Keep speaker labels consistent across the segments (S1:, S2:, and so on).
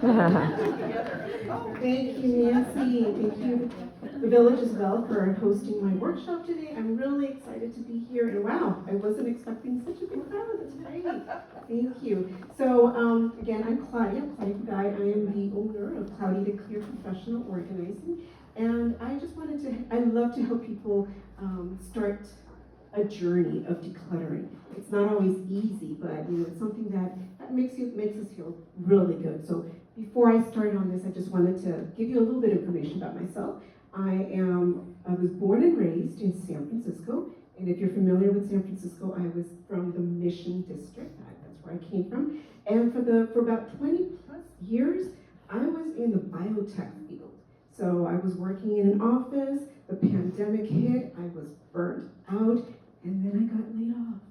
S1: Thank you, Nancy. Thank you, the village as well, for hosting my workshop today. I'm really excited to be here. And wow, I wasn't expecting such a big crowd. That's great. Thank you. So again, I'm Claudia Pugay. I am the owner of Cloudy to Clear Professional Organizing. And I just wanted to, I love to help people start a journey of decluttering. It's not always easy, but it's something that makes us feel really good. So before I started on this, I just wanted to give you a little bit of information about myself. I was born and raised in San Francisco, and if you're familiar with San Francisco, I was from the Mission District. That's where I came from. And for about 20 plus years, I was in the biotech field. So I was working in an office, the pandemic hit, I was burnt out, and then I got laid off.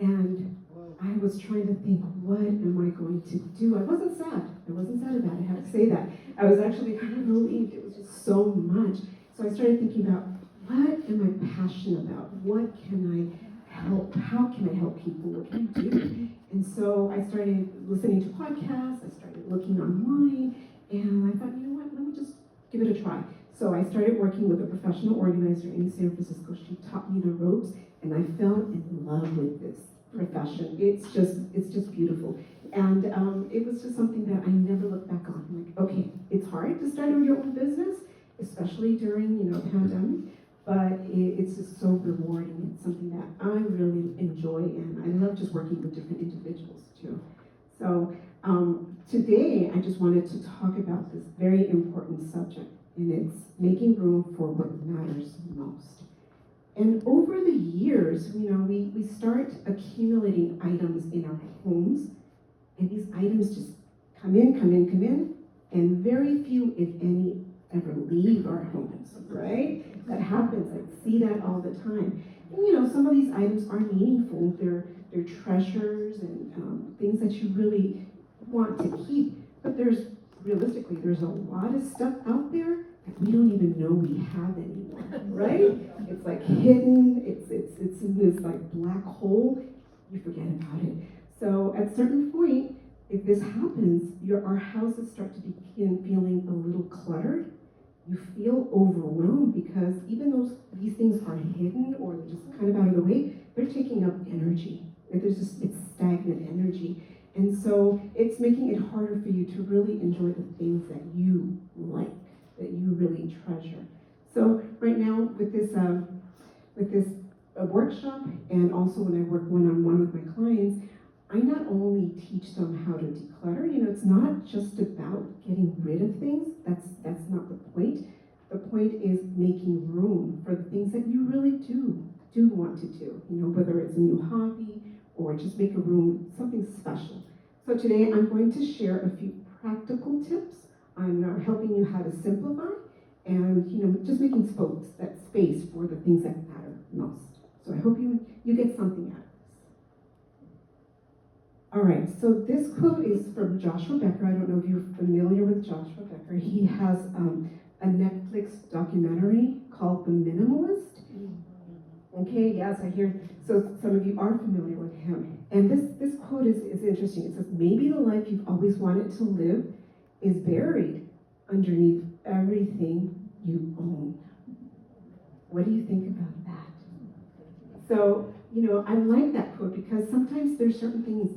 S1: And I was trying to think, what am I going to do? I wasn't sad about it, I have to say that. I was actually kind of relieved, it was just so much. So I started thinking about, what am I passionate about? What can I help? How can I help people? What can I do? And so I started listening to podcasts, I started looking online, and I thought, you know what, let me just give it a try. So I started working with a professional organizer in San Francisco. She taught me the ropes, and I fell in love with this profession. It's just beautiful. And it was just something that I never looked back on. I'm like, okay, it's hard to start your own business, especially during pandemic, but it's just so rewarding. It's something that I really enjoy, and I love just working with different individuals too. So today I just wanted to talk about this very important subject, and it's making room for what matters most. And over the years, we start accumulating items in our homes, and these items just come in, and very few, if any, ever leave our homes, right? That happens. I see that all the time. And some of these items are meaningful. They're treasures and things that you really want to keep. But realistically, there's a lot of stuff out there that we don't even know we have anymore, right? It's like hidden, it's in this like black hole, you forget about it. So at a certain point, if this happens, our houses start to begin feeling a little cluttered. You feel overwhelmed because even though these things are hidden or just kind of out of the way, they're taking up energy. It's stagnant energy. And so it's making it harder for you to really enjoy the things that you like, that you really treasure. So right now with this workshop, and also when I work one-on-one with my clients, I not only teach them how to declutter. It's not just about getting rid of things. That's not the point. The point is making room for the things that you really do want to do. Whether it's a new hobby or just make a room something special. So today I'm going to share a few practical tips on helping you how to simplify and just making that space for the things that matter most. So I hope you get something out of this. All right, so this quote is from Joshua Becker. I don't know if you're familiar with Joshua Becker. He has a Netflix documentary called The Minimalist. Okay, yes, I hear. So some of you are familiar with him. And this quote is interesting. It says, maybe the life you've always wanted to live is buried underneath everything you own. What do you think about that? So, I like that quote because sometimes there's certain things,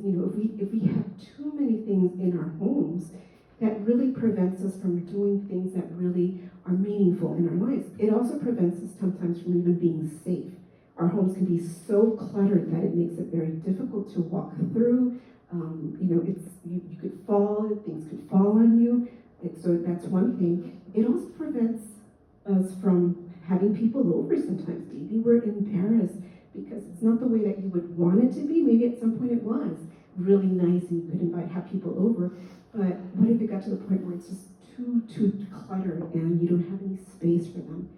S1: if we have too many things in our homes, that really prevents us from doing things that really are meaningful in our lives. It also prevents us sometimes from even being safe. Our homes can be so cluttered that it makes it very difficult to walk through. You could fall, things could fall on you. So that's one thing. It also prevents us from having people over sometimes. Maybe we're embarrassed because it's not the way that you would want it to be. Maybe at some point it was really nice and you could have people over. But what if it got to the point where it's just too cluttered and you don't have any space for them?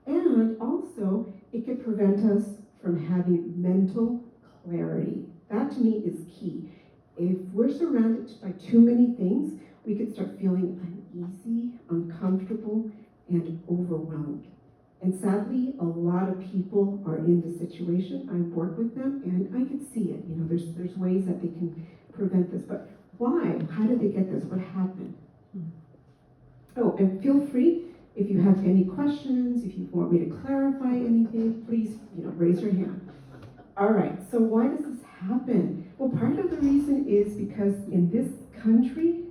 S1: And also, it could prevent us from having mental clarity. That to me is key. If we're surrounded by too many things, we could start feeling uneasy, uncomfortable, and overwhelmed. And sadly, a lot of people are in this situation. I work with them, and I can see it. There's ways that they can prevent this. But Why? How did they get this? What happened? Oh, and feel free, if you have any questions, if you want me to clarify anything, please, raise your hand. All right, so why does this happen? Well, part of the reason is because in this country,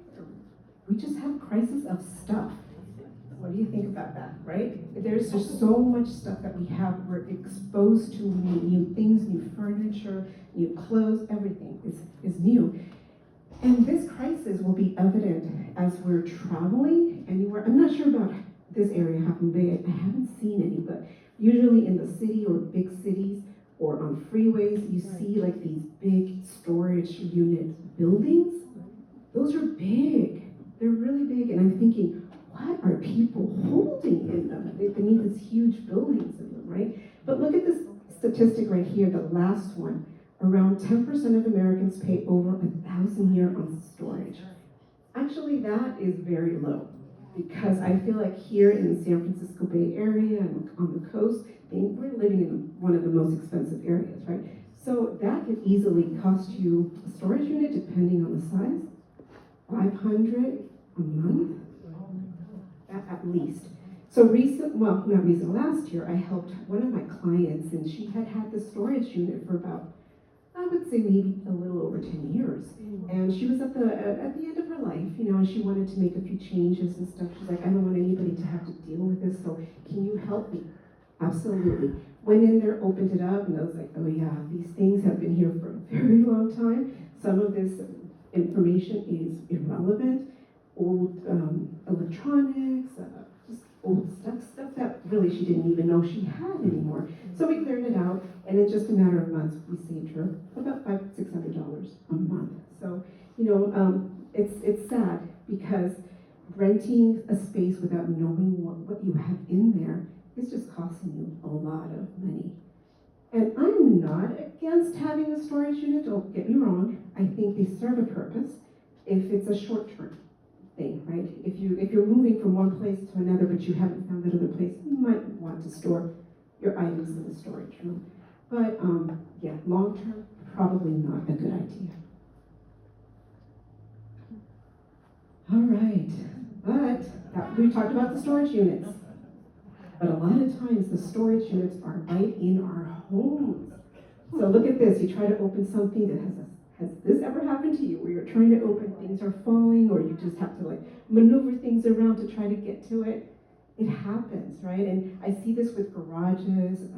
S1: we just have crisis of stuff. What do you think about that, right? There's just so much stuff that we have. We're exposed to new things, new furniture, new clothes, everything is new. And this crisis will be evident as we're traveling anywhere. I'm not sure about this area, Half Moon Bay. I haven't seen any, but usually in the city or big cities or on freeways, you see like these big storage unit buildings. Those are big. They're really big. And I'm thinking, what are people holding in them? They need these huge buildings in them, right? But look at this statistic right here, the last one. Around 10% of Americans pay over $1,000 a year on storage. Actually, that is very low because I feel like here in the San Francisco Bay Area and on the coast, we're living in one of the most expensive areas, right? So that could easily cost you a storage unit, depending on the size, $500 a month at least. So last year, I helped one of my clients, and she had the storage unit for about, I would say maybe a little over 10 years. And she was at the end of her life, and she wanted to make a few changes and stuff. She's like, I don't want anybody to have to deal with this, so can you help me? Absolutely. Went in there, opened it up, and I was like, oh yeah, these things have been here for a very long time. Some of this information is irrelevant, old electronics, just old stuff that really she didn't even know she had anymore. So we cleared it out, and in just a matter of months, we saved her about $500-600 a month. So, it's sad because renting a space without knowing what you have in there is just costing you a lot of money. And I'm not against having a storage unit, don't get me wrong. I think they serve a purpose if it's a short-term thing, right? If you're moving from one place to another, but you haven't found that other place, you might want to store your items in the storage room. But yeah, long-term, probably not a good idea. All right, but we talked about the storage units. But a lot of times the storage units are right in our homes. So look at this, you try to open something that has this ever happened to you where you're trying to open, things are falling, or you just have to maneuver things around to try to get to it? It happens, right? And I see this with garages,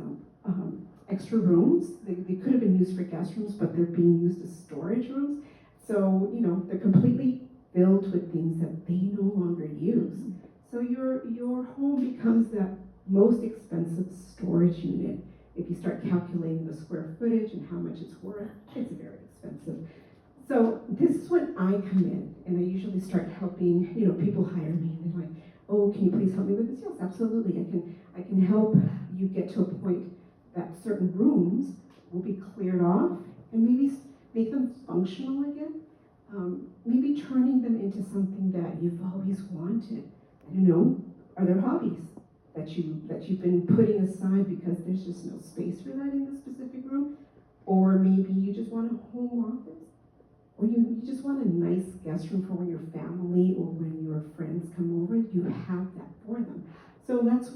S1: extra rooms. They could have been used for guest rooms, but they're being used as storage rooms. So, they're completely filled with things that they no longer use. So your home becomes that most expensive storage unit. If you start calculating the square footage and how much it's worth, it's very expensive. So this is when I come in, and I usually start helping, people hire me, and they're like, oh, can you please help me with this? Yes, absolutely. I can help you get to a point that certain rooms will be cleared off and maybe make them functional again. Maybe turning them into something that you've always wanted. I don't know, are there hobbies that you've been putting aside because there's just no space for that in the specific room? Or maybe you just want a home office? Or you just want a nice guest room for when your family or when your friends come over, you have that for them. So that's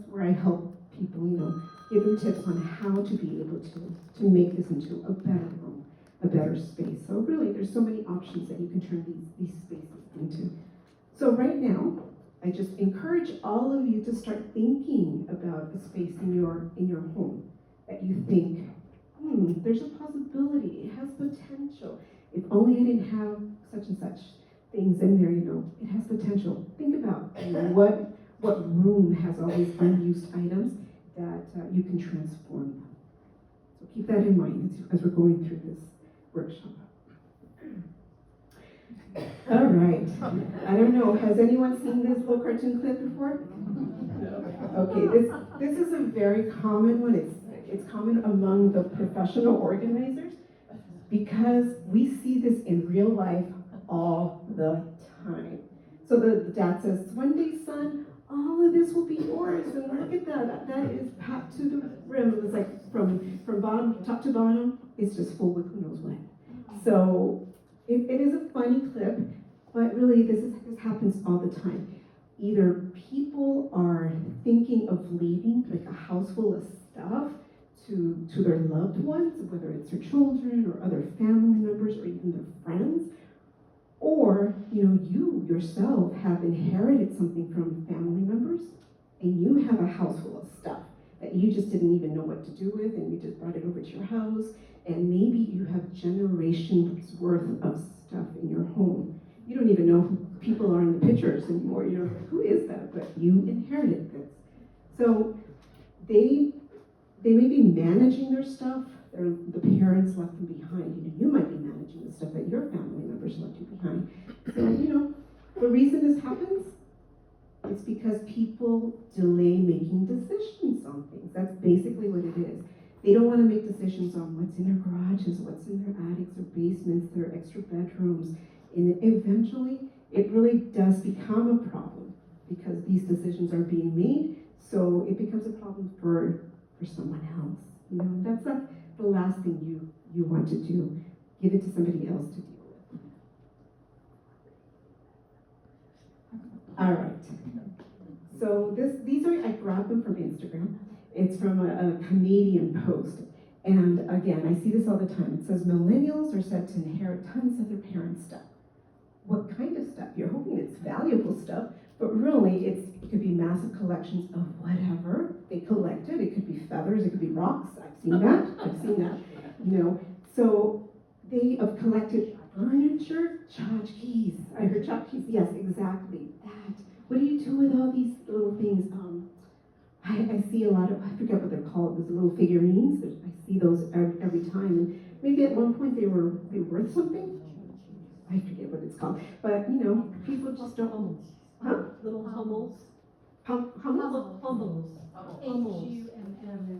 S1: where I help people, give them tips on how to be able to make this into a better room, a better space. So really, there's so many options that you can turn these spaces into. So right now, I just encourage all of you to start thinking about a space in your home that you think, there's a possibility, it has potential. If only I didn't have such and such things in there, it has potential. Think about what room has all these unused items that you can transform them. So keep that in mind as we're going through this workshop. All right. I don't know, has anyone seen this little cartoon clip before? Okay, this is a very common one. It's common among the professional organizers because we see this in real life all the time. So the dad says, one day, son, all of this will be yours, and look at that. That is packed to the rim. It's like from top to bottom, it's just full with who knows what. So It is a funny clip, but really this happens all the time. Either people are thinking of leaving like a house full of stuff to their loved ones, whether it's their children or other family members or even their friends, or you yourself have inherited something from family members and you have a house full of stuff that you just didn't even know what to do with, and you just brought it over to your house, and maybe you have generations worth of stuff in your home. You don't even know who people are in the pictures anymore. You're like, who is that? But you inherited this. So they may be managing their stuff. The parents left them behind. You might be managing the stuff that your family members left you behind. So, the reason this happens, it's because people delay making decisions on things. That's basically what it is. They don't want to make decisions on what's in their garages, what's in their attics or basements, their extra bedrooms. And eventually, it really does become a problem because these decisions are being made. So it becomes a problem for someone else. That's not the last thing you want to do. Give it to somebody else to deal with. All right. So these I grabbed them from Instagram. It's from a Canadian post. And again, I see this all the time. It says millennials are said to inherit tons of their parents' stuff. What kind of stuff? You're hoping it's valuable stuff, but really it could be massive collections of whatever they collected. It could be feathers, it could be rocks. I've seen that. So they have collected furniture, tchotchkes. I heard tchotchkes. Yes, exactly that. What do you do with all these little things? I see a lot of, I forget what they're called, those little figurines. I see those every time. And maybe at one point they were worth something. I forget what it's called. But, people just don't. Huh?
S2: Little hummels.
S1: Hummels?
S2: Hummels. Hummels.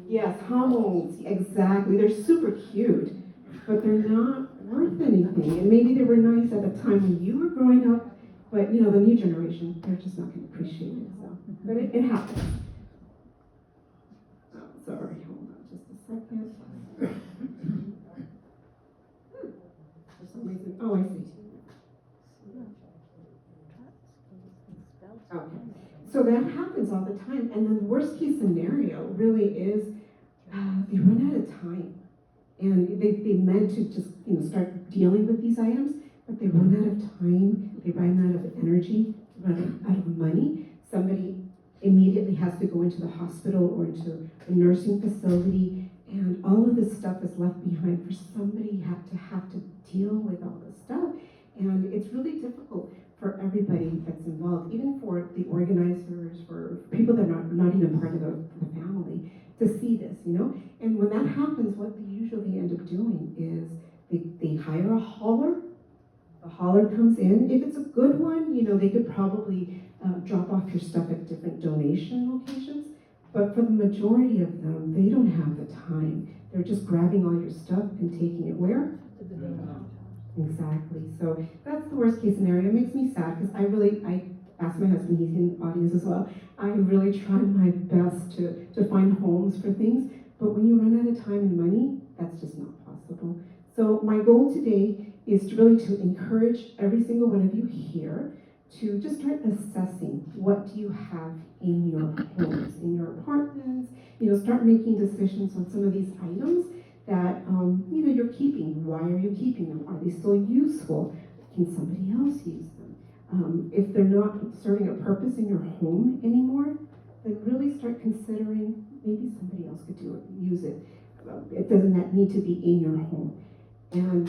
S1: Yes, hummels. Exactly. They're super cute, but they're not worth anything. And maybe they were nice at the time when you were growing up, but, the new generation, they're just not going to appreciate it. So, but it happens. Oh, sorry. Hold on just a second. For some reason. Oh, I see. Okay. So that happens all the time, and then the worst case scenario really is they run out of time, and they meant to just start dealing with these items, but they run out of time, they run out of energy, they run out of money. Somebody immediately has to go into the hospital or into a nursing facility, and all of this stuff is left behind for somebody have to deal with all this stuff, and it's really difficult for everybody that's involved, even for the organizers, for people that are not even part of the family, to see this, And when that happens, what they usually end up doing is they hire a hauler. The hauler comes in. If it's a good one, they could probably drop off your stuff at different donation locations. But for the majority of them, they don't have the time. They're just grabbing all your stuff and taking it where?
S2: To the building.
S1: Exactly. So that's the worst case scenario. It makes me sad because I asked my husband, he's in the audience as well, I really try my best to find homes for things, but when you run out of time and money, that's just not possible. So my goal today is to really to encourage every single one of you here to just start assessing what do you have in your homes, in your apartments, start making decisions on some of these items that you're keeping. Why are you keeping them? Are they still useful? Can somebody else use them? If they're not serving a purpose in your home anymore, then really start considering maybe somebody else could use it. It doesn't need to be in your home. And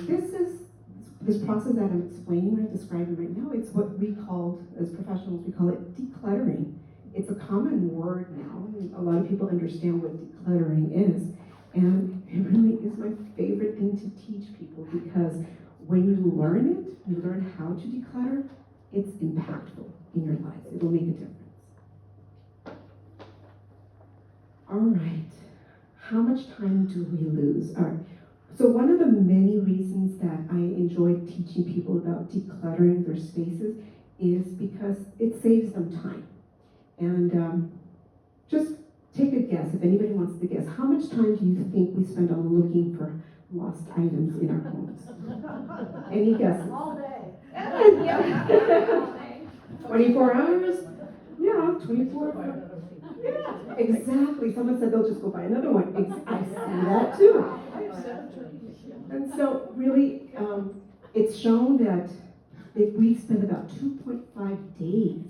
S1: this process that I'm explaining, right, describing right now, it's what we call, as professionals, we call it decluttering. It's a common word now, and a lot of people understand what decluttering is. And it really is my favorite thing to teach people, because when you learn it, you learn how to declutter, it's impactful in your lives. It will make a difference. All right. How much time do we lose? All right. So one of the many reasons that I enjoy teaching people about decluttering their spaces is because it saves them time. And just take a guess, if anybody wants to guess, how much time do you think we spend on looking for lost items in our homes? Any guesses?
S2: All day.
S1: Yeah. 24 hours? Yeah, 24 hours. Yeah, exactly. Someone said they'll just go buy another one. I see that too. And so really, it's shown that if we spend about 2.5 days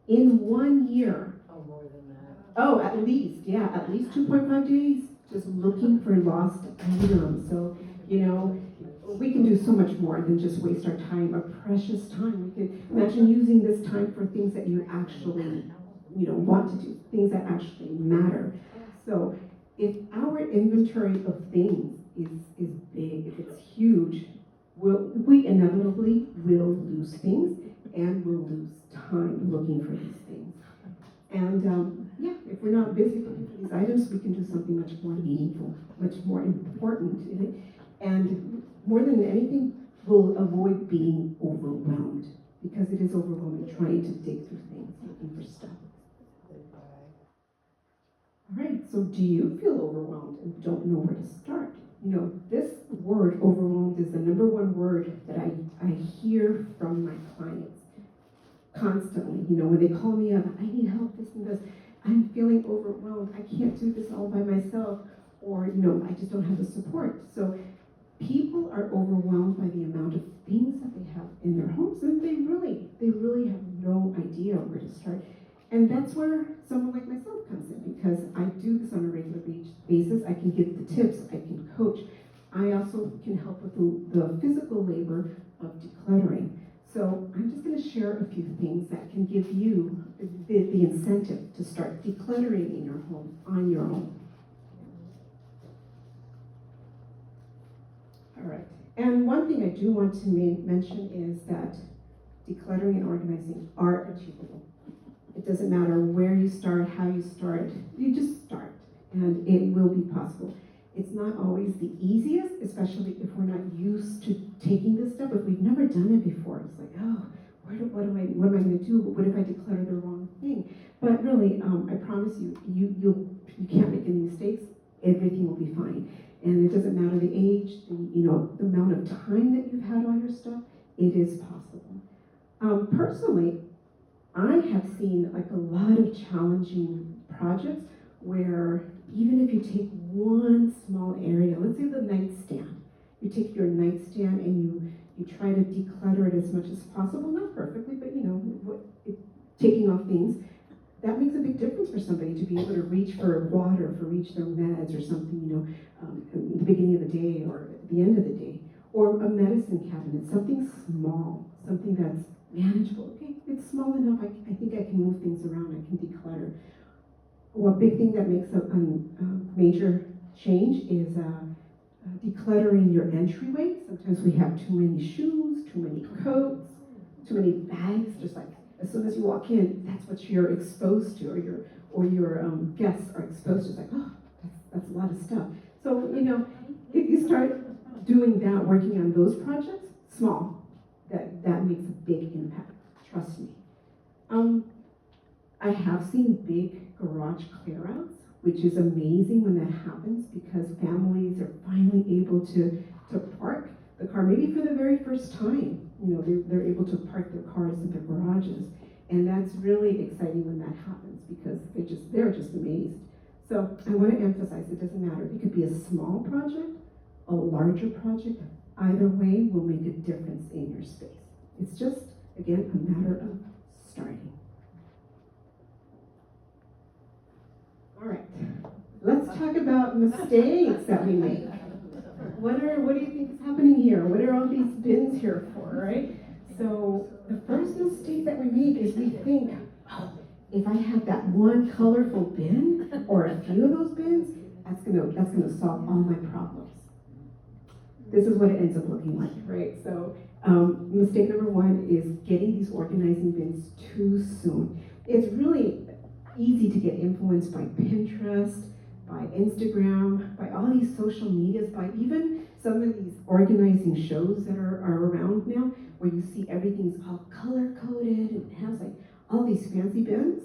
S1: in 1 year.
S2: Oh, more than that.
S1: Oh, at least 2.5 days just looking for lost items. So, we can do so much more than just waste our time, our precious time. We can imagine using this time for things that you actually, want to do, things that actually matter. So, if our inventory of things is big, if it's huge, we inevitably will lose things and we'll lose time looking for these things. And if we're not busy looking for these items, we can do something much more meaningful, much more important. And more than anything, we'll avoid being overwhelmed, because it is overwhelming trying to dig through things, looking for stuff. All right, so do you feel overwhelmed and don't know where to start? This word, overwhelmed, is the number one word that I hear from my clients constantly. When they call me up, I need help, this and this. I'm feeling overwhelmed. I can't do this all by myself. Or, I just don't have the support. So people are overwhelmed by the amount of things that they have in their homes, and they really have no idea where to start. And that's where someone like myself comes in, because I do this on a regular basis. I can give the tips, I can coach. I also can help with the physical labor of decluttering. So I'm just going to share a few things that can give you the incentive to start decluttering in your home on your own. All right. And one thing I do want to mention is that decluttering and organizing are achievable. It doesn't matter where you start, how you start, you just start, and it will be possible. It's not always the easiest, especially if we're not used to taking this step. If we've never done it before, it's like, oh, what am I going to do? What if I declutter the wrong thing? But really, I promise you can't make any mistakes. Everything will be fine. And it doesn't matter the age, the amount of time that you've had on your stuff. It is possible. Personally, I have seen like a lot of challenging projects where even if you take one small area, let's say the nightstand, you take your nightstand and you try to declutter it as much as possible, not perfectly, but taking off things, that makes a big difference for somebody to be able to reach for water, reach their meds or something, at the beginning of the day or at the end of the day, or a medicine cabinet, something small, something that's manageable. Okay, it's small enough, I think I can move things around, I can declutter. One big thing that makes a major change is decluttering your entryway. Sometimes we have too many shoes, too many coats, too many bags. Just like as soon as you walk in, that's what you're exposed to, or your guests are exposed to. It's like, oh, that's a lot of stuff. So if you start doing that, working on those projects, small, that makes a big impact. Trust me. I have seen big garage clearouts, which is amazing when that happens, because families are finally able to park the car, maybe for the very first time. They're able to park their cars in their garages, and that's really exciting when that happens, because they're just amazed. So I want to emphasize, it doesn't matter. It could be a small project, a larger project. Either way will make a difference in your space. It's just, again, a matter of starting. All right, let's talk about mistakes that we make. What do you think is happening here? What are all these bins here for, right? So the first mistake that we make is we think, oh, if I have that one colorful bin or a few of those bins, that's gonna solve all my problems. This is what it ends up looking like, right? So mistake number one is getting these organizing bins too soon. It's really easy to get influenced by Pinterest, by Instagram, by all these social medias, by even some of these organizing shows that are around now, where you see everything's all color-coded and it has like all these fancy bins.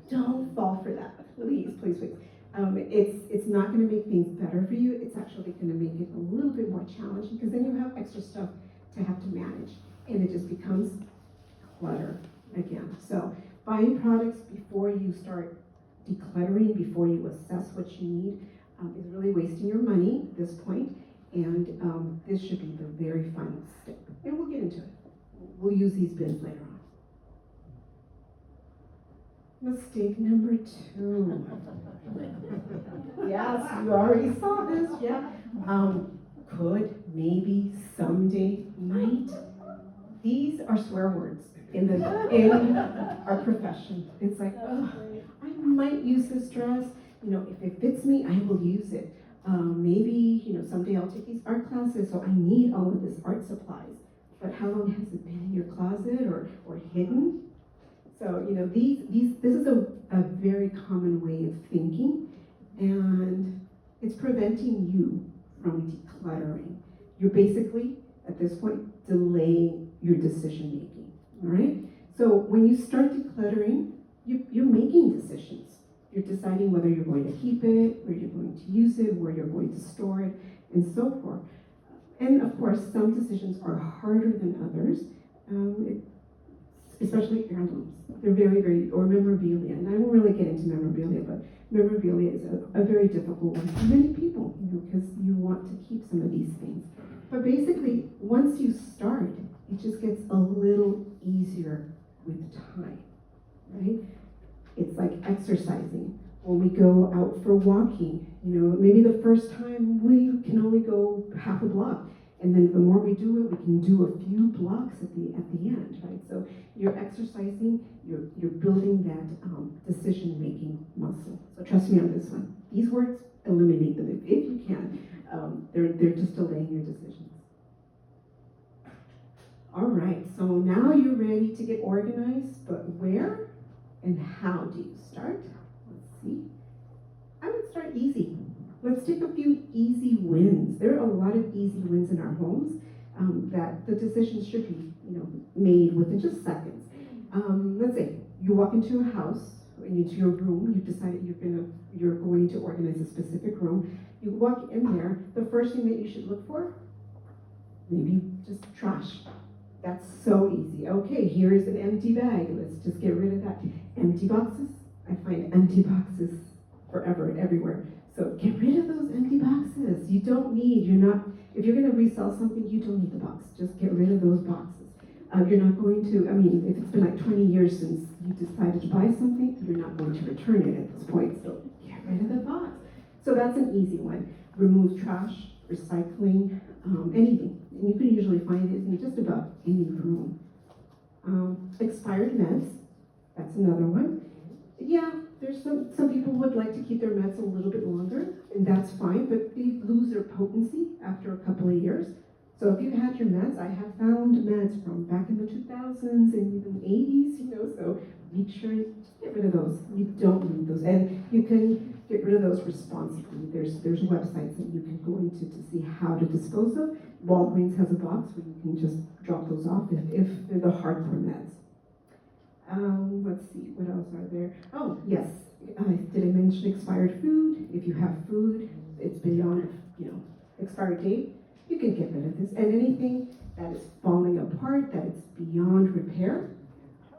S1: Don't fall for that, please, please, please. It's not going to make things better for you. It's actually going to make it a little bit more challenging because then you have extra stuff to have to manage, and it just becomes clutter again. So buying products before you start decluttering, before you assess what you need, is really wasting your money at this point, and this should be the very final step. And we'll get into it. We'll use these bins later on. Mistake number 2. Yes, you already saw this, yeah. Could, maybe, someday, might. These are swear words in our profession. It's like, oh, I might use this dress. You know, if it fits me, I will use it. Maybe, you know, someday I'll take these art classes, so I need all of this art supplies. But how long has it been in your closet or hidden? So, you know, this is a very common way of thinking, and it's preventing you from decluttering. You're basically, at this point, delaying your decision making, all right? So when you start decluttering, you're making decisions. You're deciding whether you're going to keep it, where you're going to use it, where you're going to store it, and so forth. And of course, some decisions are harder than others, especially heirlooms. They're very, very, or memorabilia. And I won't really get into memorabilia, but memorabilia is a very difficult one for many people, you know, because you want to keep some of these things. But basically, once you start, it just gets a little easier with time, right? It's like exercising. When we go out for walking, you know, maybe the first time we can only go half a block. And then the more we do it, we can do a few blocks at the end, right? So you're exercising, you're building that decision-making muscle. So trust me on this one. These words, eliminate them if you can. They're just delaying your decisions. All right, so now you're ready to get organized, but where and how do you start? Let's see. I would start easy. Let's take a few easy wins. There are a lot of easy wins in our homes that the decisions should be, you know, made within just seconds. Let's say you walk into a house, into your room. You've decided you're going to organize a specific room. You walk in there. The first thing that you should look for, maybe just trash. That's so easy. Okay, here's an empty bag. Let's just get rid of that. Empty boxes. I find empty boxes forever and everywhere. So get rid of those empty boxes. If you're going to resell something, you don't need the box. Just get rid of those boxes. You're not going to, if it's been like 20 years since you decided to buy something, you're not going to return it at this point. So get rid of the box. So that's an easy one. Remove trash, recycling, anything. And you can usually find it in just about any room. Expired meds, that's another one. Yeah, there's some people would like to keep their meds a little bit longer, and that's fine, but they lose their potency after a couple of years. So if you've had your meds, I have found meds from back in the 2000s and even 80s, you know, so make sure you get rid of those. You don't need those. And you can get rid of those responsibly. There's websites that you can go into to see how to dispose of. Walgreens has a box where you can just drop those off if they're the hardcore meds. Let's see, what else are there? Oh, yes. Did I mention expired food? If you have food, it's beyond, expired date, you can get rid of this. And anything that is falling apart, that it's beyond repair,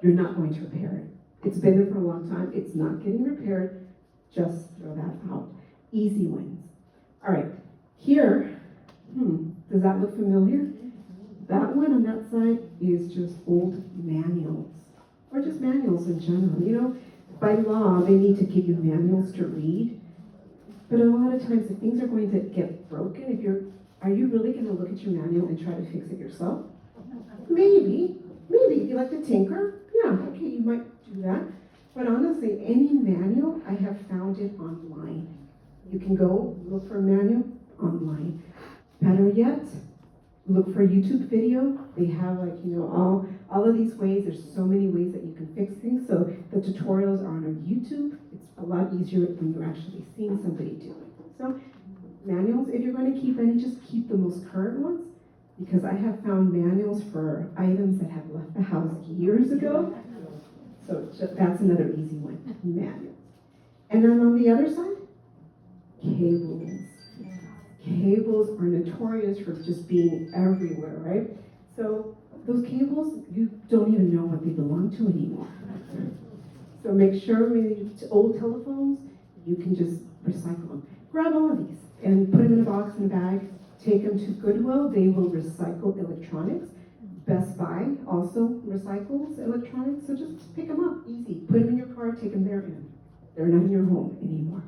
S1: you're not going to repair it. It's been there for a long time. It's not getting repaired. Just throw that out. Easy wins. All right, here, does that look familiar? That one on that side is just old manuals, or just manuals in general. You know, by law, they need to give you manuals to read. But a lot of times, if things are going to get broken, are you really going to look at your manual and try to fix it yourself? Maybe. If you like to tinker, yeah, okay, you might do that. But honestly, any manual, I have found it online. You can go look for a manual online. Better yet, look for a YouTube video. They have all of these ways. There's so many ways that you can fix things. So the tutorials are on YouTube. It's a lot easier when you're actually seeing somebody do it. So manuals, if you're going to keep any, just keep the most current ones, because I have found manuals for items that have left the house years ago. So that's another easy one, manuals. And then on the other side, cables. Cables are notorious for just being everywhere, right? So those cables, you don't even know what they belong to anymore. So make sure with old telephones, you can just recycle them. Grab all of these and put them in a box in a bag. Take them to Goodwill. They will recycle electronics. Best Buy also recycles electronics. So just pick them up, easy. Put them in your car, take them there in. They're not in your home anymore.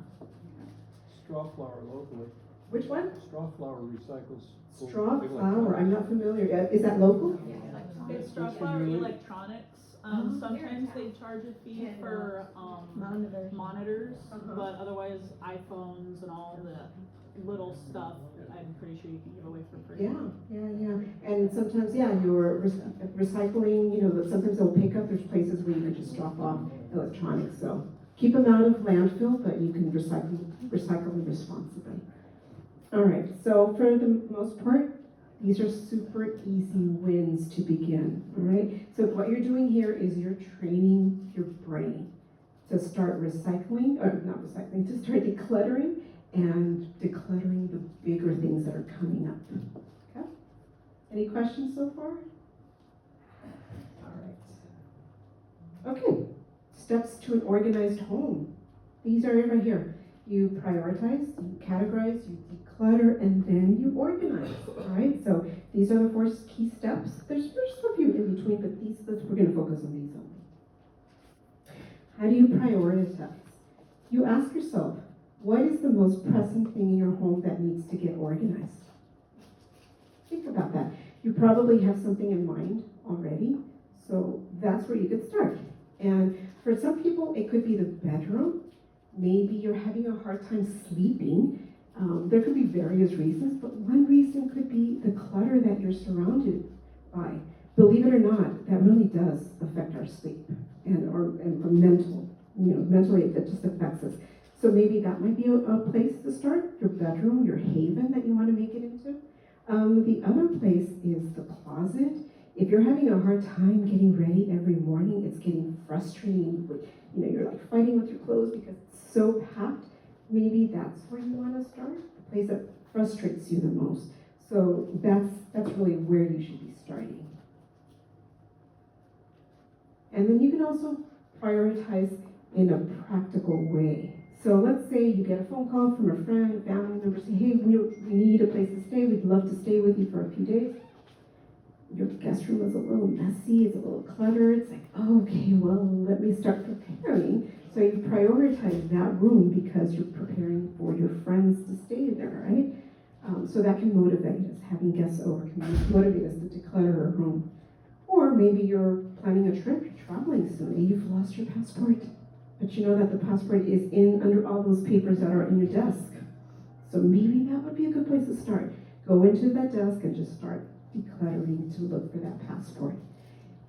S3: Straw flour locally.
S1: Which one?
S3: Straw flour recycles.
S1: Straw flour. I'm not familiar. Is that local?
S4: It's straw flour electronics. Sometimes they charge a fee for monitors, but otherwise iPhones and all the little stuff, I'm pretty sure you can give away for free.
S1: Yeah. And sometimes, you're recycling, sometimes they'll pick up, there's places where you can just drop off electronics. So keep them out of landfill, but you can recycle them responsibly. All right, so for the most part, these are super easy wins to begin, all right? So what you're doing here is you're training your brain to start recycling, or not recycling, to start decluttering and decluttering the bigger things that are coming up, okay? Any questions so far? All right. Okay, steps to an organized home. These are right here. You prioritize, you categorize, you declutter, and then you organize, all right? So these are the 4 key steps. There's a few in between, but we're gonna focus on these only. How do you prioritize? You ask yourself, what is the most pressing thing in your home that needs to get organized? Think about that. You probably have something in mind already, so that's where you could start. And for some people, it could be the bedroom. Maybe you're having a hard time sleeping. There could be various reasons, but one reason could be the clutter that you're surrounded by. Believe it or not, that really does affect our sleep and our mental. Mentally it just affects us. So maybe that might be a place to start, your bedroom, your haven that you want to make it into. The other place is the closet. If you're having a hard time getting ready every morning, it's getting frustrating. You're like fighting with your clothes because it's so packed. Maybe that's where you want to start, the place that frustrates you the most. So that's really where you should be starting. And then you can also prioritize in a practical way. So let's say you get a phone call from a friend, a family member, say, hey, we need a place to stay. We'd love to stay with you for a few days. Your guest room is a little messy, it's a little cluttered. It's like, okay, well, let me start preparing. So you prioritize that room because you're preparing for your friends to stay there, right? So that can motivate us. Having guests over can motivate us to declutter a room. Or maybe you're planning a trip, you're traveling soon, and you've lost your passport. But you know that the passport is under all those papers that are in your desk. So maybe that would be a good place to start. Go into that desk and just start decluttering to look for that passport.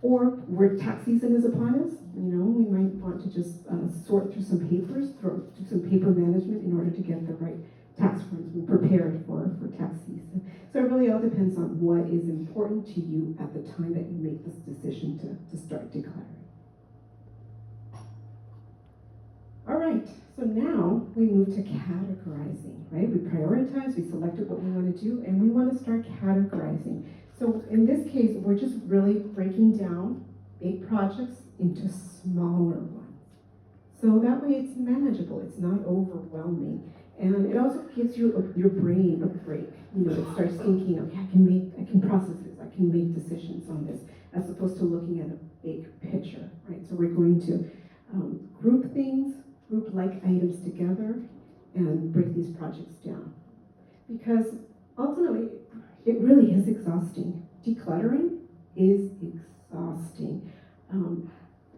S1: Or where tax season is upon us, we might want to just sort through some papers, do some paper management in order to get the right tax forms and prepared for tax season. So it really all depends on what is important to you at the time that you make this decision to start decluttering. All right, so now we move to categorizing, right? We prioritize, we selected what we want to do, and we want to start categorizing. So in this case, we're just really breaking down big projects into smaller ones. So that way it's manageable, it's not overwhelming. And it also gives your brain a break. It starts thinking, okay, I can process this, I can make decisions on this, as opposed to looking at a big picture, right? So we're going to group like items together and break these projects down. Because ultimately, it really is exhausting. Decluttering is exhausting.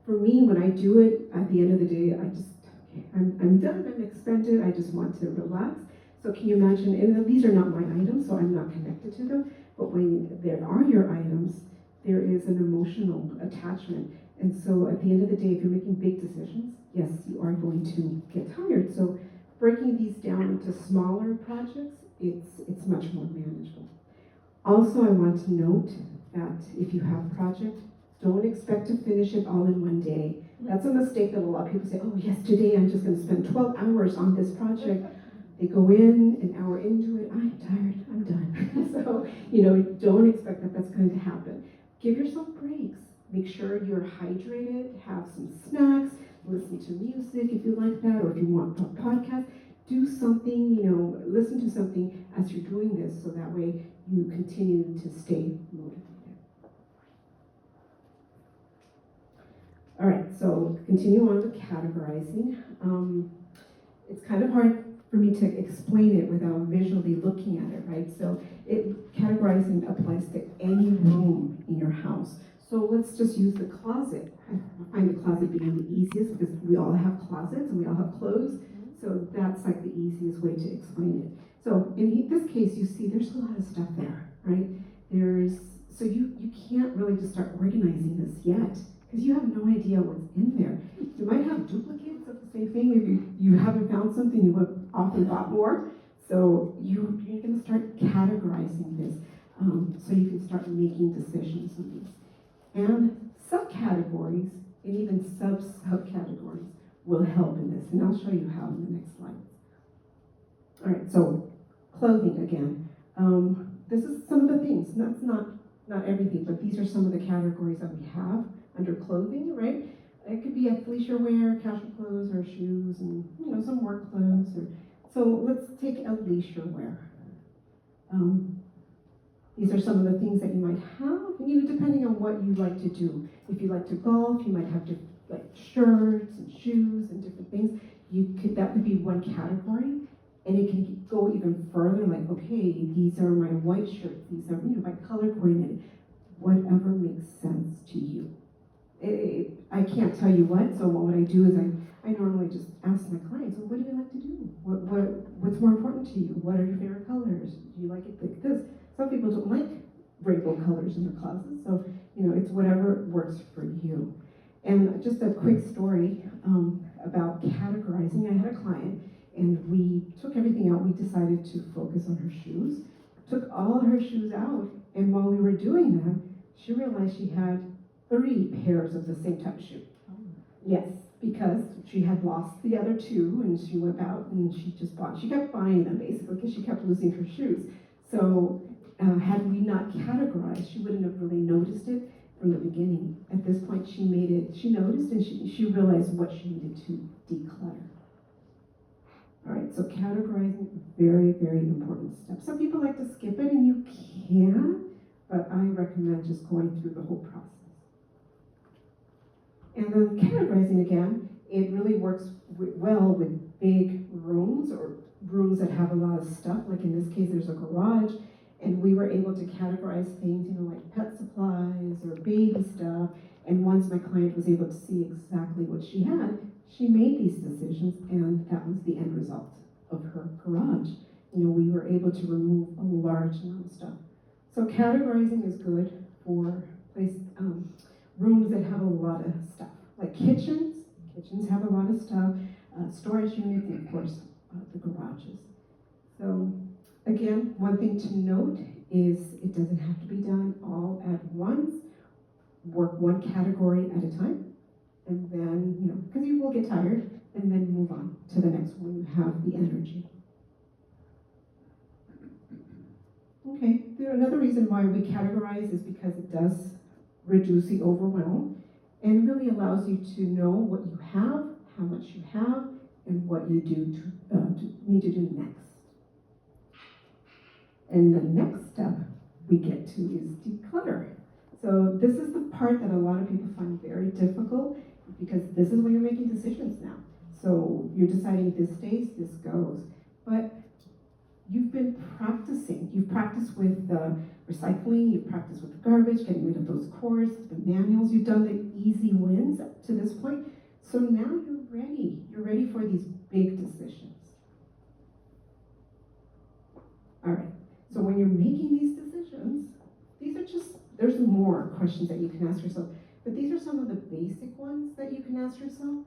S1: For me, when I do it, at the end of the day, I'm done, I'm expended, I just want to relax. So can you imagine, and these are not my items, so I'm not connected to them, but when there are your items, there is an emotional attachment. And so at the end of the day, if you're making big decisions, yes, you are going to get tired. So breaking these down into smaller projects, it's much more manageable. Also, I want to note that if you have a project, don't expect to finish it all in one day. That's a mistake that a lot of people say, oh yes, today I'm just going to spend 12 hours on this project. They go in, an hour into it, I'm tired, I'm done. So, don't expect that that's going to happen. Give yourself breaks. Make sure you're hydrated, have some snacks, listen to music if you like that, or if you want a podcast, do something, listen to something as you're doing this so that way you continue to stay motivated. All right, so continue on with categorizing. It's kind of hard for me to explain it without visually looking at it, right? So categorizing applies to any room in your house. So let's just use the closet. I find the closet being the easiest because we all have closets and we all have clothes. So that's like the easiest way to explain it. So in this case, you see there's a lot of stuff there, right? So you can't really just start organizing this yet because you have no idea what's in there. You might have duplicates of the same thing if you haven't found something, you would often bought more. So you're going to start categorizing this so you can start making decisions on these. And subcategories and even subcategories will help in this, and I'll show you how in the next slide. All right, so clothing again. This is some of the things. That's not everything, but these are some of the categories that we have under clothing, right? It could be athleisure wear, casual clothes, or shoes, and some work clothes. So let's take athleisure wear. These are some of the things that you might have, depending on what you like to do. If you like to golf, you might have like shirts and shoes and different things. That could be one category, and it can go even further. Like, okay, these are my white shirts. These are my color coordinated. Whatever makes sense to you. I can't tell you what. So what I do is I normally just ask my clients, well, what do you like to do? What's more important to you? What are your favorite colors? Do you like it like this? Some people don't like rainbow colors in their closets, so it's whatever works for you. And just a quick story about categorizing. I had a client, and we took everything out. We decided to focus on her shoes. Took all her shoes out, and while we were doing that, she realized she had 3 pairs of the same type of shoe. Yes, because she had lost the other 2, and she went out and she kept buying them basically because she kept losing her shoes. So had we not categorized, she wouldn't have really noticed it from the beginning. At this point, she noticed, and she realized what she needed to declutter. All right, so categorizing, very, very important step. Some people like to skip it, and you can, but I recommend just going through the whole process. And then categorizing again, it really works well with big rooms or rooms that have a lot of stuff. Like in this case, there's a garage, and we were able to categorize things, like pet supplies or baby stuff. And once my client was able to see exactly what she had, she made these decisions, and that was the end result of her garage. We were able to remove a large amount of stuff. So categorizing is good for rooms that have a lot of stuff, like kitchens. Kitchens have a lot of stuff, storage units, and of course, the garages. So again, one thing to note is it doesn't have to be done all at once. Work one category at a time, and then, because you will get tired, and then move on to the next one. You have the energy. Okay, another reason why we categorize is because it does reduce the overwhelm and really allows you to know what you have, how much you have, and what you need to do next. And the next step we get to is declutter. So this is the part that a lot of people find very difficult because this is when you're making decisions now. So you're deciding this stays, this goes. But you've been practicing. You've practiced with recycling, you've practiced with the garbage, getting rid of those cords, the manuals. You've done the easy wins up to this point. So now you're ready. You're ready for these big decisions. All right. So when you're making these decisions, there's more questions that you can ask yourself, but these are some of the basic ones that you can ask yourself.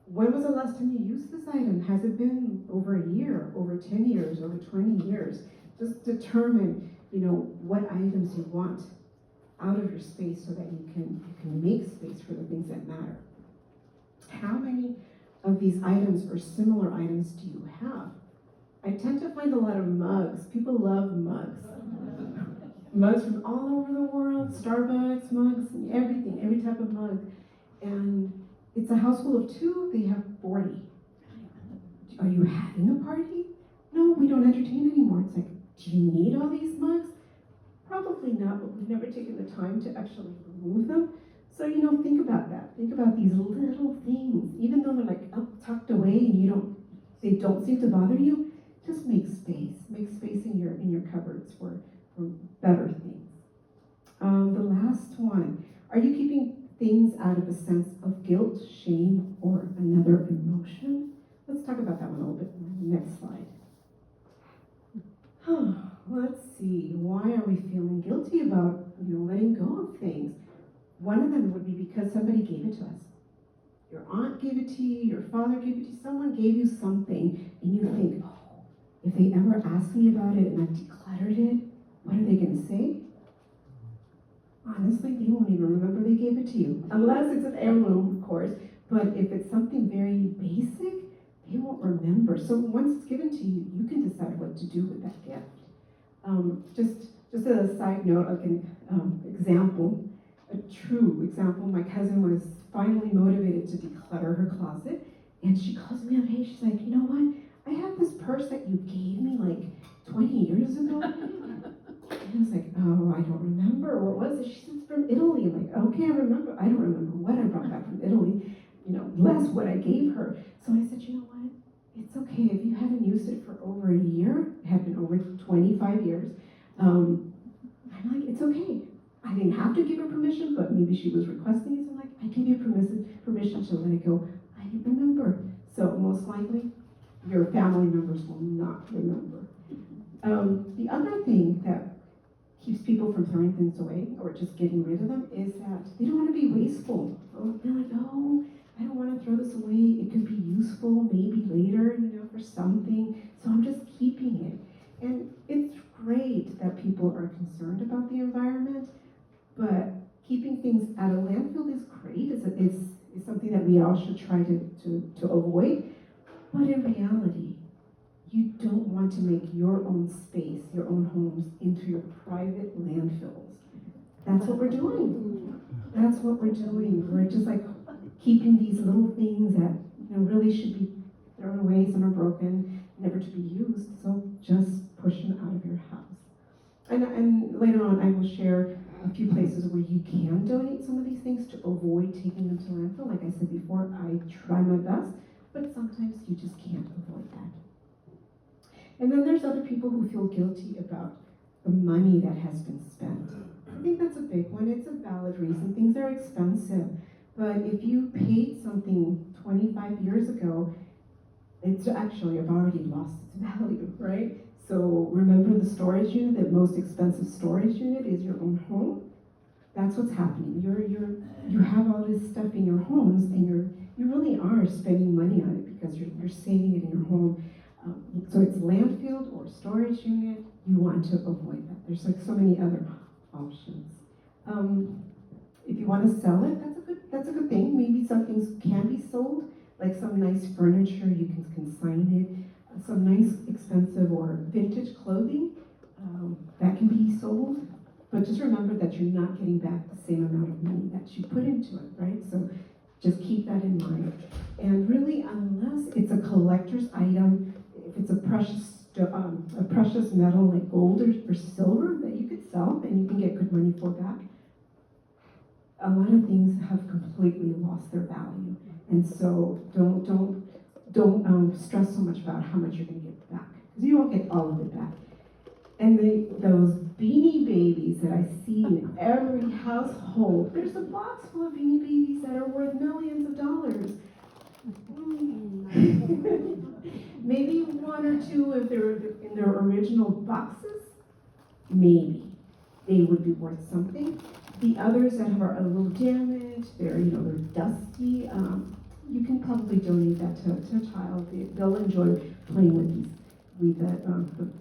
S1: When was the last time you used this item? Has it been over a year, over 10 years, over 20 years? Just determine, what items you want out of your space so that you can make space for the things that matter. How many of these items or similar items do you have? I tend to find a lot of mugs. People love mugs. Mugs from all over the world, Starbucks mugs, everything, every type of mug. And it's a household of 2, they have 40. Are you having a party? No, we don't entertain anymore. It's like, do you need all these mugs? Probably not, but we've never taken the time to actually remove them. So, think about that. Think about these little things. Even though they're like up tucked away and they don't seem to bother you, just make space. Make space in your cupboards for better things. The last one, are you keeping things out of a sense of guilt, shame, or another emotion? Let's talk about that one a little bit more. Next slide. Let's see, why are we feeling guilty about letting go of things? One of them would be because somebody gave it to us. Your aunt gave it to you, your father gave it to you, someone gave you something, and you think, if they ever ask me about it and I've decluttered it, what are they going to say? Honestly, they won't even remember they gave it to you. Unless it's an heirloom, of course. But if it's something very basic, they won't remember. So once it's given to you, you can decide what to do with that gift. Just as a side note, like an example, a true example, my cousin was finally motivated to declutter her closet. And she calls me up, hey, she's like, you know what? I have this purse that you gave me like 20 years ago. And I was like, oh, I don't remember. What was it? She said, it's from Italy. I'm like, okay, I remember. I don't remember what I brought back from Italy, less what I gave her. So I said, you know what? It's okay. If you haven't used it for over a year, it had been over 25 years, I'm like, it's okay. I didn't have to give her permission, but maybe she was requesting it. So I'm like, I gave you permission to let it go. I didn't remember. So most likely, your family members will not remember. The other thing that keeps people from throwing things away or just getting rid of them is that they don't want to be wasteful. They're like, oh, I don't want to throw this away. It could be useful maybe later, for something. So I'm just keeping it. And it's great that people are concerned about the environment, but keeping things at a landfill is great. It's something that we all should try to avoid. But in reality, you don't want to make your own space, your own homes, into your private landfills. That's what we're doing. That's what we're doing. We're just like keeping these little things that really should be thrown away, some are broken, never to be used. So just push them out of your house. And later on, I will share a few places where you can donate some of these things to avoid taking them to landfill. Like I said before, I try my best, but sometimes you just can't avoid that. And then there's other people who feel guilty about the money that has been spent. I think that's a big one. It's a valid reason. Things are expensive. But if you paid something 25 years ago, it's actually already lost its value, right? So remember the storage unit, the most expensive storage unit is your own home. That's what's happening. You have all this stuff in your homes, and you really are spending money on it because you're saving it in your home. So it's landfill or storage unit. You want to avoid that. There's like so many other options. If you want to sell it, that's a good thing. Maybe some things can be sold, like some nice furniture. You can consign it. Some nice, expensive or vintage clothing that can be sold. But just remember that you're not getting back the same amount of money that you put into it, right? So just keep that in mind. And really, unless it's a collector's item, if it's a precious metal like gold or silver that you could sell and you can get good money for back, a lot of things have completely lost their value. And so don't stress so much about how much you're going to get back, because you won't get all of it back. And those Beanie Babies that I see in every household, there's a box full of Beanie Babies that are worth millions of dollars. Maybe one or two, if they're in their original boxes, maybe they would be worth something. The others that are a little damaged, they're dusty. You can probably donate that to a child. They'll enjoy playing with the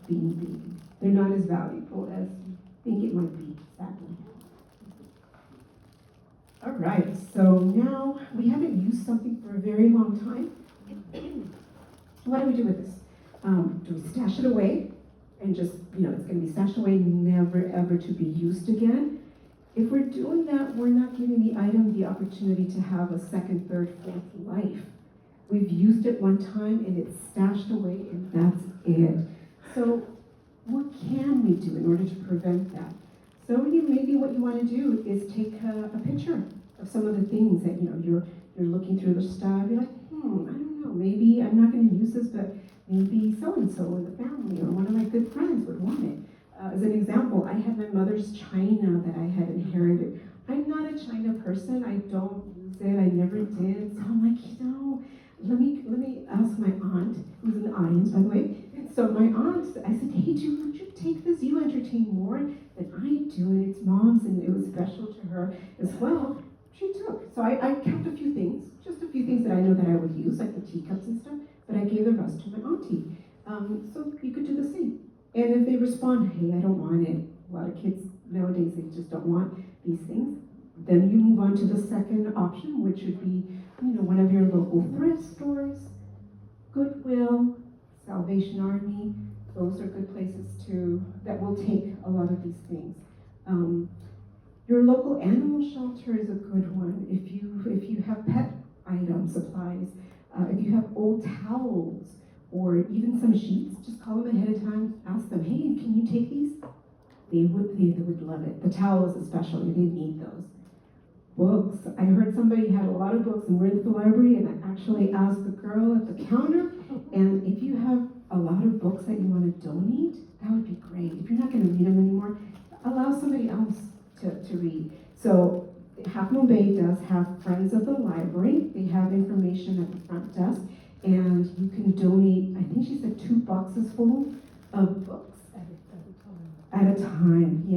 S1: Beanie Babies. They're not as valuable as you think it might be, sadly. All right, so now we haven't used something for a very long time. What do we do with this? Do we stash it away and just, it's gonna be stashed away, never ever to be used again? If we're doing that, we're not giving the item the opportunity to have a second, third, fourth life. We've used it one time and it's stashed away and that's it. So what can we do in order to prevent that? So maybe what you want to do is take a picture of some of the things that you're looking through the stuff. You're like, I don't know, maybe I'm not going to use this, but maybe so-and-so in the family or one of my good friends would want it. As an example, I had my mother's china that I had inherited. I'm not a china person. I don't use it. I never did. So I'm like, let me ask my aunt, who's in the audience, by the way. So my aunt, I said, hey, Julie, would you take this? You entertain more than I do, and it's mom's, and it was special to her as well. She took. So I kept a few things, just a few things that I know that I would use, like the teacups and stuff, but I gave the rest to my auntie. So you could do the same. And if they respond, hey, I don't want it, a lot of kids nowadays, they just don't want these things, then you move on to the second option, which would be, one of your local thrift stores, Goodwill, Salvation Army. Those are good places that will take a lot of these things. Your local animal shelter is a good one. If you have pet items, supplies, if you have old towels, or even some sheets, just call them ahead of time, ask them, hey, can you take these? They would love it. The towels especially, they need those. Books. I heard somebody had a lot of books and we're at the library, and I actually asked the girl at the counter, and if you have a lot of books that you want to donate, that would be great. If you're not going to read them anymore, allow somebody else to read. So Half Moon Bay does have Friends of the Library. They have information at the front desk, and you can donate, I think she said 2 boxes full of books. At a time,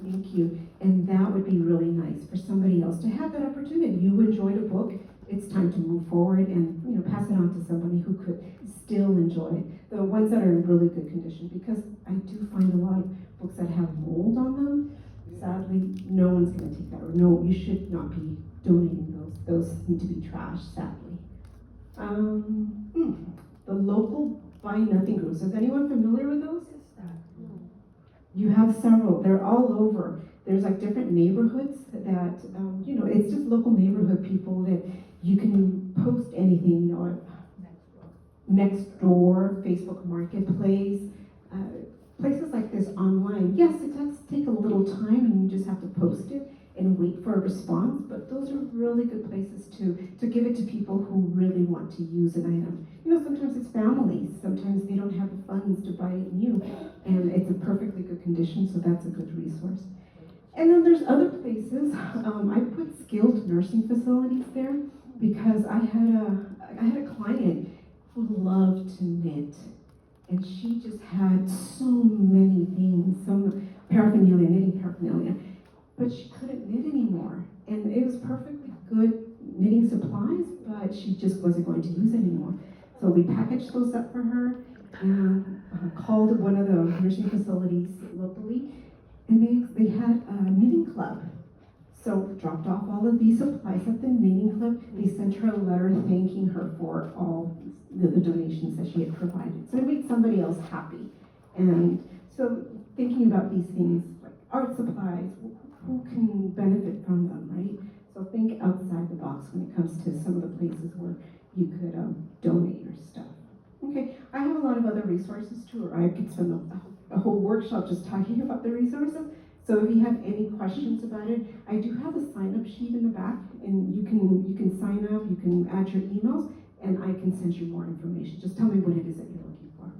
S1: thank you. And that would be really nice for somebody else to have that opportunity. You enjoyed a book, it's time to move forward and pass it on to somebody who could still enjoy it. The ones that are in really good condition, because I do find a lot of books that have mold on them. Sadly, no one's gonna take that, or no, you should not be donating those. Those need to be trashed, sadly. The local Buy Nothing groups. Is anyone familiar with those? You have several. They're all over. There's like different neighborhoods that, it's just local neighborhood people that you can post anything, next door, Facebook Marketplace, places like this online. Yes, it does take a little time and you just have to post it and wait for a response, but those are really good places to give it to people who really want to use an item. Sometimes it's families, sometimes they don't have the funds to buy it new, and it's a perfectly good condition, so that's a good resource. And then there's other places. I put skilled nursing facilities there because I had a client who loved to knit, and she just had so many things, some paraphernalia, knitting paraphernalia, but she couldn't knit anymore. And it was perfectly good knitting supplies, but she just wasn't going to use it anymore. So we packaged those up for her and called one of the nursing facilities locally, and they had a knitting club. So dropped off all of these supplies at the knitting club. They sent her a letter thanking her for all the donations that she had provided. So it made somebody else happy. And so thinking about these things like art supplies, who can benefit from them, right? So think outside the box when it comes to some of the places where you could donate your stuff. Okay, I have a lot of other resources too, or I could spend a whole workshop just talking about the resources. So if you have any questions about it, I do have a sign-up sheet in the back, and you can sign up, you can add your emails, and I can send you more information. Just tell me what it is that you're looking for.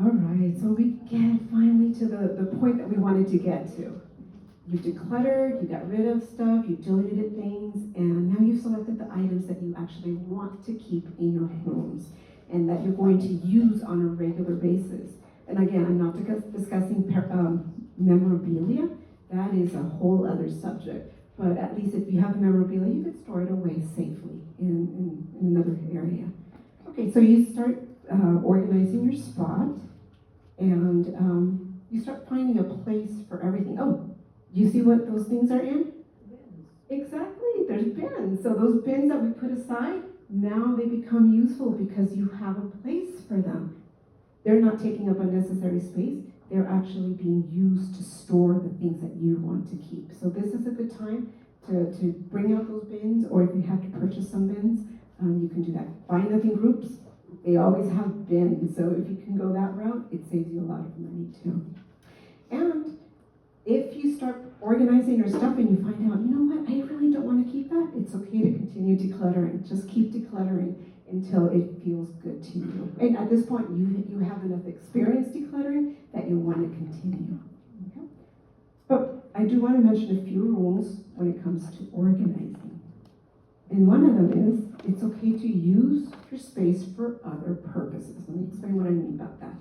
S1: All right, so we get finally to the point that we wanted to get to. You decluttered, you got rid of stuff, you deleted things, and now you've selected the items that you actually want to keep in your homes and that you're going to use on a regular basis. And again, I'm not discussing memorabilia. That is a whole other subject. But at least if you have the memorabilia, you can store it away safely in another area. Okay, so you start organizing your spot, and you start finding a place for everything. Oh, you see what those things are in? Exactly, there's bins. So those bins that we put aside, now they become useful because you have a place for them. They're not taking up unnecessary space. They're actually being used to store the things that you want to keep. So this is a good time to bring out those bins, or if you have to purchase some bins, you can do that. Buy nothing groups, they always have bins. So if you can go that route, it saves you a lot of money too. And if you start organizing your stuff and you find out, you know what, I really don't want to keep that, it's okay to continue decluttering. Just keep decluttering until it feels good to you. And at this point, you have enough experience decluttering that you want to continue. Okay? But I do want to mention a few rules when it comes to organizing. And one of them is, it's okay to use your space for other purposes. Let me explain what I mean about that.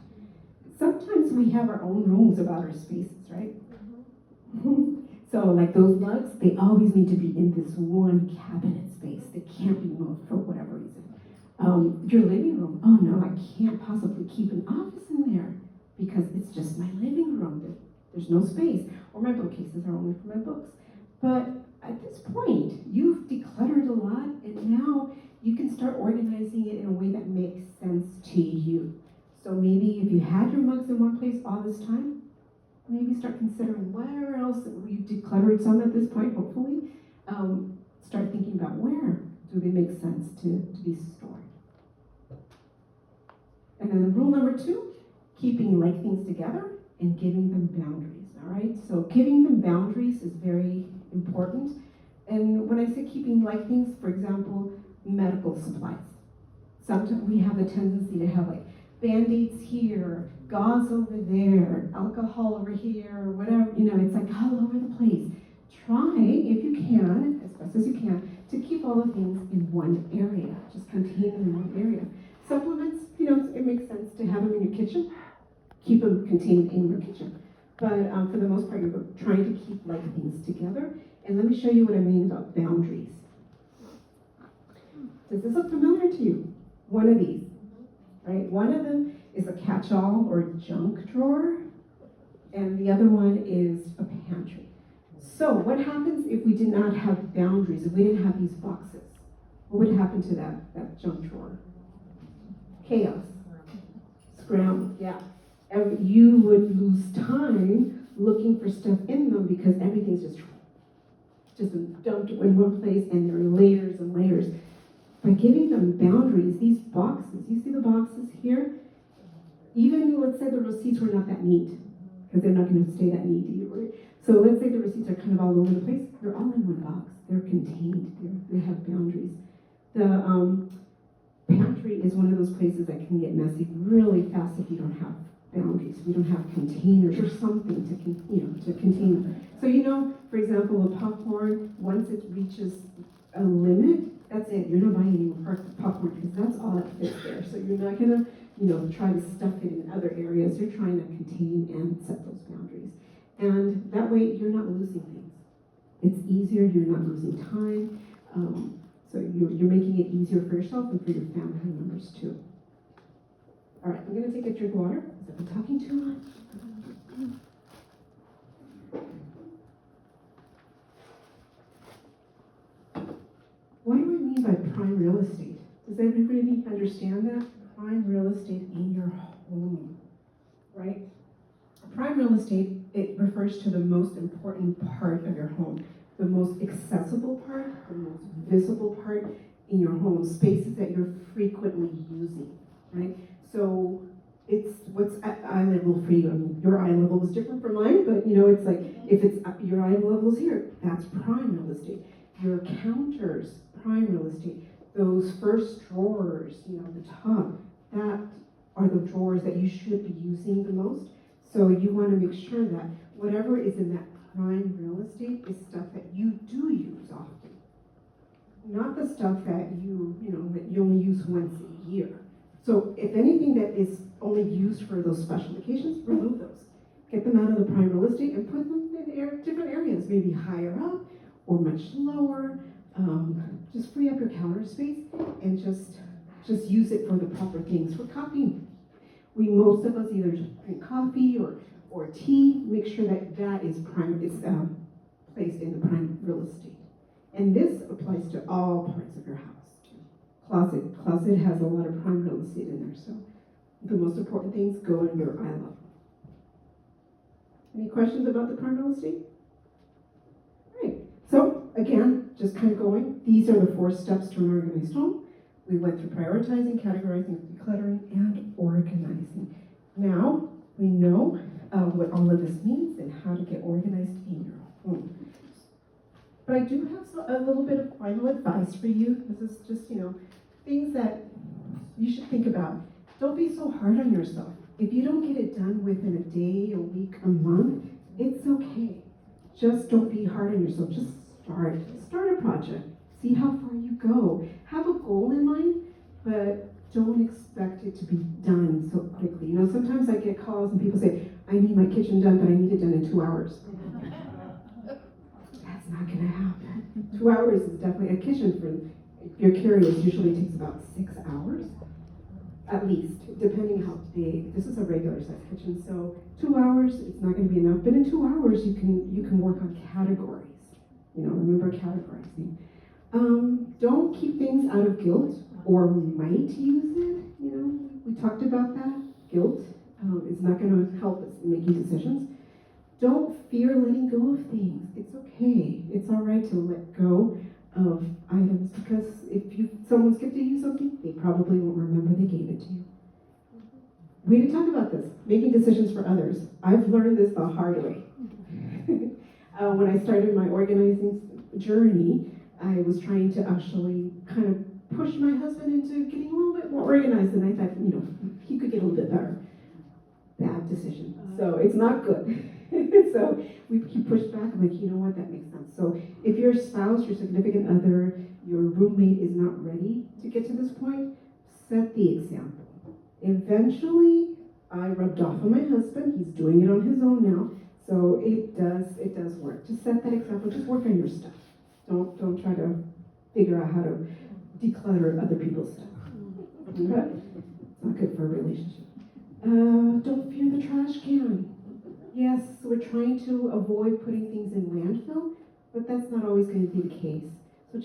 S1: Sometimes we have our own rules about our spaces, right? So like those mugs, they always need to be in this one cabinet space. They can't be moved for whatever reason. Your living room, oh no, I can't possibly keep an office in there because it's just my living room. There's no space. Or my bookcases are only for my books. But at this point, you've decluttered a lot, and now you can start organizing it in a way that makes sense to you. So maybe if you had your mugs in one place all this time, maybe start considering where else. You've decluttered some at this point, hopefully. Start thinking about where do they make sense to be stored. And then rule number 2, keeping like things together and giving them boundaries, all right? So giving them boundaries is very important. And when I say keeping like things, for example, medical supplies. Sometimes we have a tendency to have like Band-Aids here, gauze over there, alcohol over here, whatever, it's like all over the place. Try, if you can, as best as you can, to keep all the things in one area, just contain them in one area. Supplements, it makes sense to have them in your kitchen. Keep them contained in your kitchen. But for the most part, you're trying to keep like things together. And let me show you what I mean about boundaries. Does this look familiar to you? One of these, right? One of them is a catch-all or junk drawer, and the other one is a pantry. So what happens if we did not have boundaries, if we didn't have these boxes? What would happen to that junk drawer? Chaos. Scramble, yeah. You would lose time looking for stuff in them because everything's just dumped in one place, and there are layers and layers. By giving them boundaries, these boxes, you see the boxes here? Even let's say the receipts were not that neat, because they're not going to stay that neat either. So let's say the receipts are kind of all over the place. They're all in one box. They're contained. They have boundaries. The pantry is one of those places that can get messy really fast if you don't have boundaries. If you don't have containers or something to contain them. So for example, the popcorn, once it reaches a limit, that's it. You're not buying any more popcorn because that's all that fits there. So you're not gonna, try to stuff it in other areas. You're trying to contain and set those boundaries. And that way, you're not losing things. It's easier. You're not losing time. So you're making it easier for yourself and for your family members too. All right, I'm gonna take a drink of water because I've been talking too much. What do I mean by prime real estate? Does everybody understand that? Prime real estate in your home, right? Prime real estate, it refers to the most important part of your home, the most accessible part, the most visible part in your home, spaces that you're frequently using, right? So it's what's at eye level for you. I mean, your eye level is different from mine, but it's like if it's your eye level is here, that's prime real estate. Your counters, prime real estate. Those first drawers, the top, that are the drawers that you should be using the most. So you want to make sure that whatever is in that prime real estate is stuff that you do use often. Not the stuff that that you only use once a year. So if anything that is only used for those special occasions, remove those. Get them out of the prime real estate and put them in different areas, maybe higher up or much lower. Just free up your counter space and just use it for the proper things. For copying, most of us either drink coffee or tea. Make sure that is placed in the prime real estate. And this applies to all parts of your house. closet. Closet has a lot of prime real estate in there, so the most important things go in your eye level. Any questions about the prime real estate? All right, so again, just kind of going, these are the 4 steps to an organized home. We went through prioritizing, categorizing, decluttering, and organizing. Now, we know what all of this means and how to get organized in your home. But I do have a little bit of final advice for you. This is just, things that you should think about. Don't be so hard on yourself. If you don't get it done within a day, a week, a month, it's okay. Just don't be hard on yourself. Just start. Start a project. See how far you go. Have a goal in mind, but don't expect it to be done so quickly. Sometimes I get calls and people say, I need my kitchen done, but I need it done in 2 hours. That's not gonna happen. 2 hours is definitely, a kitchen, if you're curious, usually takes about 6 hours, at least, depending how big. This is a regular size kitchen, so 2 hours, it's not gonna be enough, but in 2 hours, you can work on categories. Remember categorizing. Don't keep things out of guilt or might use it. We talked about that. Guilt is not going to help us in making decisions. Don't fear letting go of things. It's okay. It's all right to let go of items because if someone's gifted you something, they probably won't remember they gave it to you. We didn't talk about this, making decisions for others. I've learned this the hard way. When I started my organizing journey, I was trying to actually kind of push my husband into getting a little bit more organized, and I thought, he could get a little bit better. Bad decision. So it's not good. So he pushed back. I'm like, you know what, that makes sense. So if your spouse, your significant other, your roommate is not ready to get to this point, set the example. Eventually, I rubbed off on my husband. He's doing it on his own now. So it does work. Just set that example. Just work on your stuff. Don't try to figure out how to declutter other people's stuff. Okay? It's not good for a relationship. Don't fear the trash can. Yes, we're trying to avoid putting things in landfill, but that's not always going to be the case. So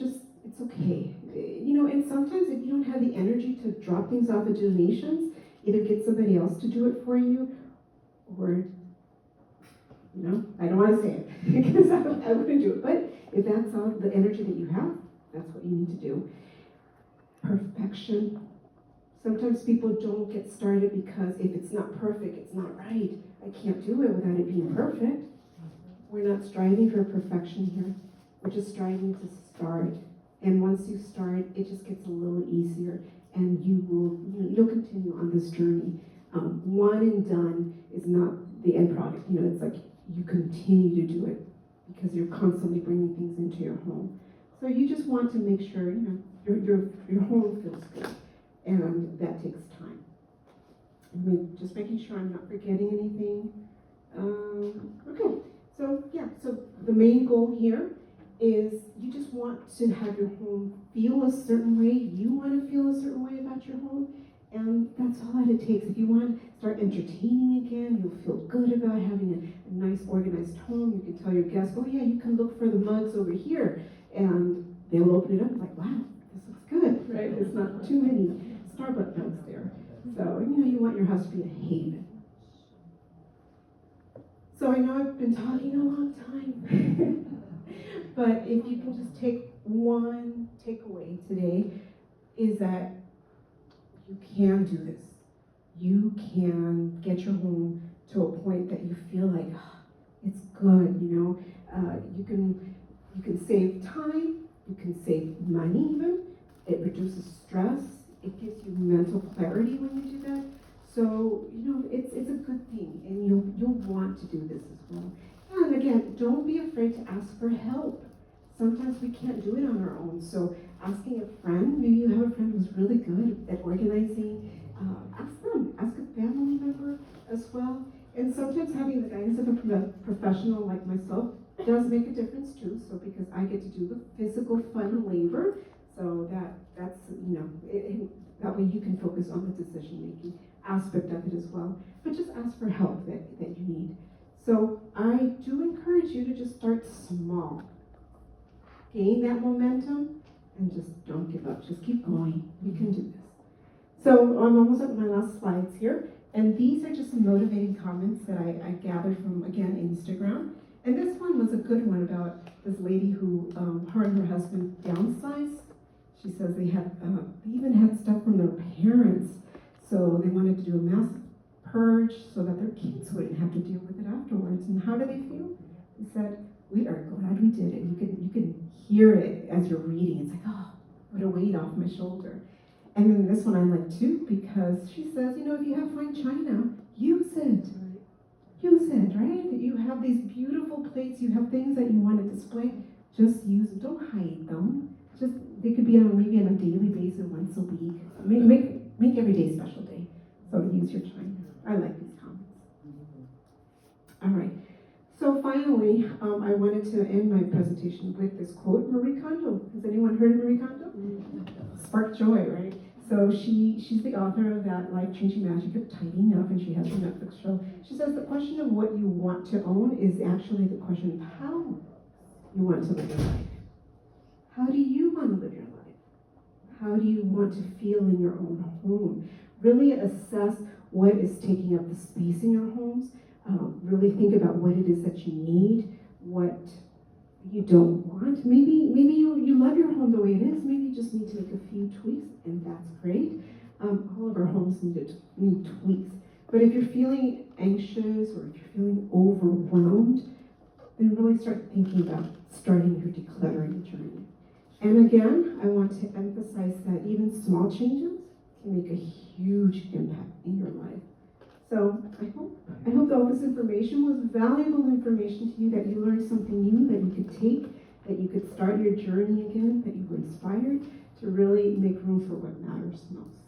S1: it's okay. And sometimes if you don't have the energy to drop things off at donations, either get somebody else to do it for you, or I don't want to say it because I wouldn't do it. But if that's all the energy that you have, that's what you need to do. Perfection. Sometimes people don't get started because if it's not perfect, it's not right. I can't do it without it being perfect. We're not striving for perfection here. We're just striving to start. And once you start, it just gets a little easier, and you'll continue on this journey. One and done is not the end product. It's like you continue to do it because you're constantly bringing things into your home. So you just want to make sure your home feels good, and that takes time. And just making sure I'm not forgetting anything. Okay, so the main goal here is you just want to have your home feel a certain way. You want to feel a certain way about your home, and that's all that it takes. If you want to start entertaining again, you'll feel good about having a nice organized home. You can tell your guests, oh yeah, you can look for the mugs over here, and they'll open it up like, wow, this looks good, right? There's not too many Starbucks mugs there. So, you want your house to be a haven. So I know I've been talking a long time, but if you can just take one takeaway today, is that you can do this. You can get your home to a point that you feel like it's good. You can save time. You can save money even. It reduces stress. It gives you mental clarity when you do that. So, it's a good thing, and you'll want to do this as well. And again, don't be afraid to ask for help. Sometimes we can't do it on our own. So asking a friend, maybe you have a friend who's really good at organizing, ask them, ask a family member as well. And sometimes having the guidance of a professional like myself does make a difference too. So because I get to do the physical fun labor, so that's that way you can focus on the decision-making aspect of it as well. But just ask for help that you need. So I do encourage you to just start small. Gain that momentum, and just don't give up. Just keep going. You can do this. So I'm almost at my last slides here. And these are just some motivating comments that I gathered from, again, Instagram. And this one was a good one about this lady who, her and her husband downsized. She says they even had stuff from their parents. So they wanted to do a massive purge so that their kids wouldn't have to deal with it afterwards. And how do they feel? They said, we are glad we did it. You can hear it as you're reading. It's like, oh, what a weight off my shoulder. And then this one I like too, because she says, if you have fine china, use it. Use it, right? You have these beautiful plates, you have things that you want to display, just use it. Don't hide them. Just, they could be maybe on a daily basis, once a week. Make every day a special day. So use your china. I like these comments. All right. So finally, I wanted to end my presentation with this quote, Marie Kondo. Has anyone heard of Marie Kondo? Spark joy, right? So she's the author of that life-changing magic of tidying up, and she has a Netflix show. She says the question of what you want to own is actually the question of how you want to live your life. How do you want to live your life? How do you want to feel in your own home? Really assess what is taking up the space in your homes. Really think about what it is that you need, what you don't want. Maybe you love your home the way it is. Maybe you just need to make a few tweaks, and that's great. All of our homes need tweaks. But if you're feeling anxious or if you're feeling overwhelmed, then really start thinking about starting your decluttering journey. And again, I want to emphasize that even small changes can make a huge impact in your life. So I hope all this information was valuable information to you, that you learned something new that you could take, that you could start your journey again, that you were inspired to really make room for what matters most.